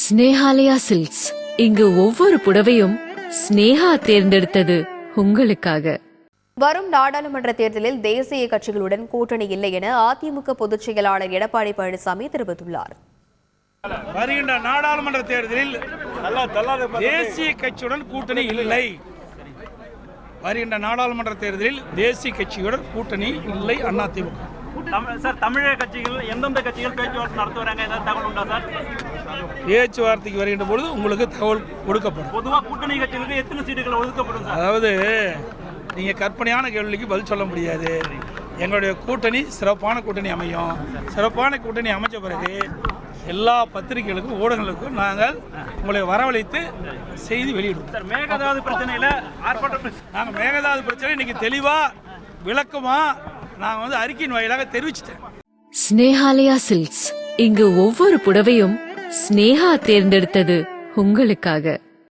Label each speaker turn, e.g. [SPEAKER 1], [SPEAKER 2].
[SPEAKER 1] Snehalaya silks. இங்கு ஒவ்வொரு புடவையும் ஸ்னேஹா தேர்ந்தெடுத்தது உங்களுக்காக.
[SPEAKER 2] வரும் நாடாளுமன்ற தேர்தலில் தேசிய கட்சிகளுடன் கூட்டணி இல்லை என அதிமுக பொதுச் செயலாளர் எடப்பாடி பழனிசாமி தெரிவித்துள்ளார்.
[SPEAKER 3] வருகின்ற நாடாளுமன்ற தேர்தலில் தேசிய கட்சியுடன் கூட்டணி இல்லை. வருகின்ற நாடாளுமன்ற தேர்தலில் தேசிய கட்சியுடன் கூட்டணி இல்லை அதிமுக.
[SPEAKER 4] சார், தமிழக கட்சிகள் எந்தெந்த கட்சிகள் பேச்சுவார்த்தை நடத்துவாங்க, ஏதாவது தகவல் உண்டா சார்?
[SPEAKER 3] பேச்சுவார்த்தைக்கு வருகின்ற பொழுது உங்களுக்கு தகவல் கொடுக்கப்படும்.
[SPEAKER 4] பொதுவாக கூட்டணி கட்சிகளுக்கு எத்தனை சீட்டுகள் ஒதுக்கப்படும் சார்?
[SPEAKER 3] அதாவது நீங்கள் கற்பனையான கேள்விக்கு பதில் சொல்ல முடியாது. எங்களுடைய கூட்டணி சிறப்பான கூட்டணி அமையும். சிறப்பான கூட்டணி அமைச்ச பிறகு எல்லா பத்திரிகைகளுக்கும் ஊடகங்களுக்கும் நாங்கள் உங்களை வரவழைத்து செய்தி வெளியிடுவோம்.
[SPEAKER 4] சார், மேகதாது பிரச்சனையில்
[SPEAKER 3] நாங்கள் மேகதாது பிரச்சனை இன்னைக்கு தெளிவாக விளக்கமாக நாங்கள் அறிக்கையின் வாயிலாக தெரிவிச்சிட்டேன்.
[SPEAKER 1] ஸ்னேஹாலயா சில்க்ஸ். இங்கு ஒவ்வொரு புடவையும் ஸ்னேஹா தேர்ந்தெடுத்தது உங்களுக்காக.